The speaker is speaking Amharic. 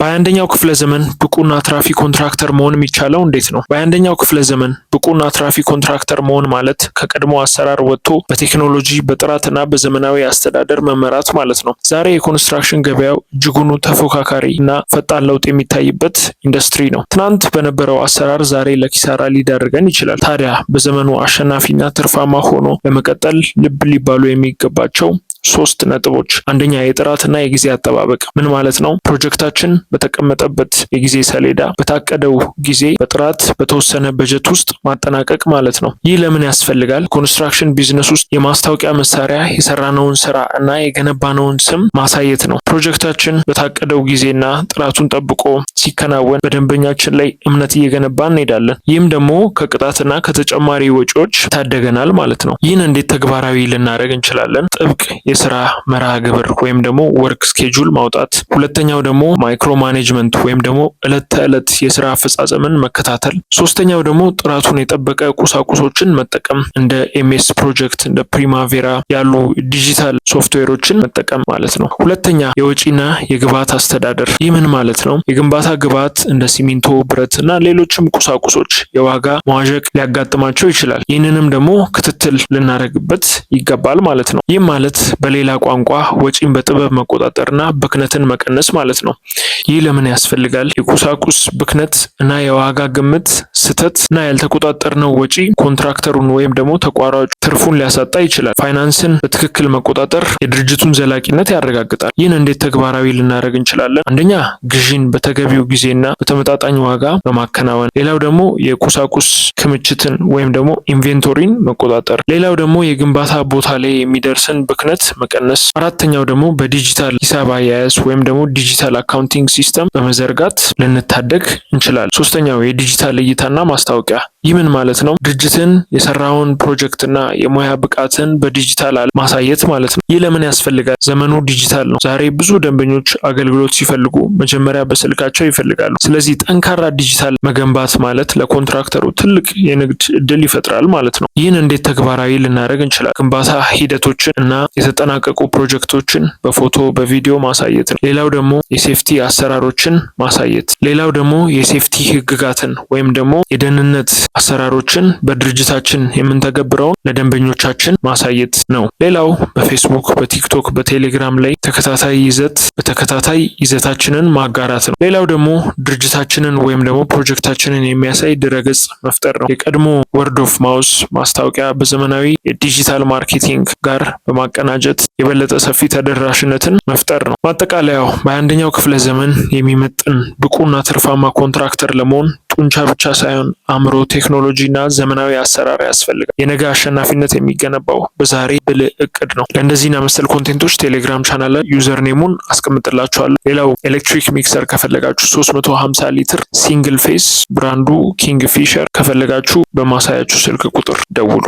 በ21ኛው ክፍለ ዘመን ብቁና አትራፊ ኮንትራክተር መሆን የሚቻለው እንዴት ነው? በ21ኛው ክፍለ ዘመን ብቁና አትራፊ ኮንትራክተር መሆን ማለት ከቀድሞ አሰራር ወጥቶ በቴክኖሎጂ በጥራትና በዘመናዊ አስተዳደር መመራት ማለት ነው። ዛሬ የኮንስትራክሽን ገበያው እጅጉኑ ተፎካካሪ እና ፈጣን ለውጥ የሚታይበት ኢንዱስትሪ ነው። ትናንት በነበረው አሰራር ዛሬ ለኪሳራ ሊዳርገን ይችላል። ታዲያ በዘመኑ አሸናፊና ትርፋማ ሆኖ ለመቀጠል ልብ ሊባሉ የሚገባቸው ሶስት ነጥቦች። አንደኛ፣ የጥራትና የጊዜ አጠባበቅ። ምን ማለት ነው? ፕሮጀክታችን በተቀመጠበት የጊዜ ሰሌዳ በታቀደው ጊዜ በጥራት በተወሰነ በጀት ውስጥ ማጠናቀቅ ማለት ነው። ይህ ለምን ያስፈልጋል? ኮንስትራክሽን ቢዝነስ ውስጥ የማስታወቂያ መሳሪያ የሰራነውን ስራ እና የገነባነውን ስም ማሳየት ነው። ፕሮጀክታችን በታቀደው ጊዜና ጥራቱን ጠብቆ ሲከናወን በደንበኛችን ላይ እምነት እየገነባን እንሄዳለን። ይህም ደግሞ ከቅጣትና ከተጨማሪ ወጪዎች ይታደገናል ማለት ነው። ይህን እንዴት ተግባራዊ ልናደርግ እንችላለን? ጥብቅ የስራ መርሃ ግብር ወይም ደግሞ ወርክ ስኬጁል ማውጣት። ሁለተኛው ደግሞ ማይክሮ ማኔጅመንት ወይም ደግሞ እለት ተዕለት የስራ አፈጻጸምን መከታተል። ሶስተኛው ደግሞ ጥራቱን የጠበቀ ቁሳቁሶችን መጠቀም እንደ ኤምኤስ ፕሮጀክት እንደ ፕሪማቬራ ያሉ ዲጂታል ሶፍትዌሮችን መጠቀም ማለት ነው። ሁለተኛ የወጪና የግብዓት አስተዳደር። ይህ ምን ማለት ነው? የግንባታ ግብዓት እንደ ሲሚንቶ፣ ብረት እና ሌሎችም ቁሳቁሶች የዋጋ መዋዠቅ ሊያጋጥማቸው ይችላል። ይህንንም ደግሞ ክትትል ልናደርግበት ይገባል ማለት ነው። ይህም ማለት በሌላ ቋንቋ ወጪን በጥበብ መቆጣጠርና ብክነትን መቀነስ ማለት ነው። ይህ ለምን ያስፈልጋል? የቁሳቁስ ብክነት እና የዋጋ ግምት ስህተት እና ያልተቆጣጠርነው ወጪ ኮንትራክተሩን ወይም ደግሞ ተቋራጩ ትርፉን ሊያሳጣ ይችላል። ፋይናንስን በትክክል መቆጣጠር የድርጅቱን ዘላቂነት ያረጋግጣል። ይህን እንዴት ተግባራዊ ልናደርግ እንችላለን? አንደኛ፣ ግዢን በተገቢው ጊዜና በተመጣጣኝ ዋጋ በማከናወን። ሌላው ደግሞ የቁሳቁስ ክምችትን ወይም ደግሞ ኢንቬንቶሪን መቆጣጠር። ሌላው ደግሞ የግንባታ ቦታ ላይ የሚደርስን ብክነት መቀነስ። አራተኛው ደግሞ በዲጂታል ሂሳብ አያያዝ ወይም ደግሞ ዲጂታል አካውንቲንግ ሲስተም በመዘርጋት ልንታደግ እንችላለን። ሶስተኛው የዲጂታል እይታና ማስታወቂያ። ይህ ምን ማለት ነው? ድርጅትን የሰራውን ፕሮጀክትና የሙያ ብቃትን በዲጂታል ማሳየት ማለት ነው። ይህ ለምን ያስፈልጋል? ዘመኑ ዲጂታል ነው። ዛሬ ብዙ ደንበኞች አገልግሎት ሲፈልጉ መጀመሪያ በስልካቸው ይፈልጋሉ። ስለዚህ ጠንካራ ዲጂታል መገንባት ማለት ለኮንትራክተሩ ትልቅ የንግድ እድል ይፈጥራል ማለት ነው። ይህን እንዴት ተግባራዊ ልናደርግ እንችላለን? ግንባታ ሂደቶችን እና የተጠናቀቁ ፕሮጀክቶችን በፎቶ በቪዲዮ ማሳየት ነው። ሌላው ደግሞ የሴፍቲ አሰራሮችን ማሳየት። ሌላው ደግሞ የሴፍቲ ህግጋትን ወይም ደግሞ የደህንነት አሰራሮችን በድርጅታችን የምንተገብረውን ለደንበኞቻችን ማሳየት ነው። ሌላው በፌስቡክ፣ በቲክቶክ፣ በቴሌግራም ላይ በተከታታይ ይዘታችንን ማጋራት ነው። ሌላው ደግሞ ድርጅታችንን ወይም ደግሞ ፕሮጀክታችንን የሚያሳይ ድረገጽ መፍጠር ነው። የቀድሞ ወርድ ኦፍ ማውስ ማስታወቂያ በዘመናዊ የዲጂታል ማርኬቲንግ ጋር በማቀናጀት የበለጠ ሰፊ ተደራሽነትን መፍጠር ነው። ማጠቃለያው በ21ኛው ክፍለ ዘመን የሚመጥን ብቁና ትርፋማ ኮንትራክተር ለመሆን ጡንቻ ብቻ ሳይሆን አእምሮ፣ ቴክኖሎጂ እና ዘመናዊ አሰራር ያስፈልጋል። የነገ አሸናፊነት የሚገነባው በዛሬ ብልህ እቅድ ነው። ለእንደዚህና መሰል ኮንቴንቶች ቴሌግራም ቻናል ላይ ዩዘር ኔሙን አስቀምጥላችኋለሁ። ሌላው ኤሌክትሪክ ሚክሰር ከፈለጋችሁ 350 ሊትር ሲንግል ፌስ ብራንዱ ኪንግ ፊሸር ከፈለጋችሁ በማሳያችሁ ስልክ ቁጥር ደውሉ።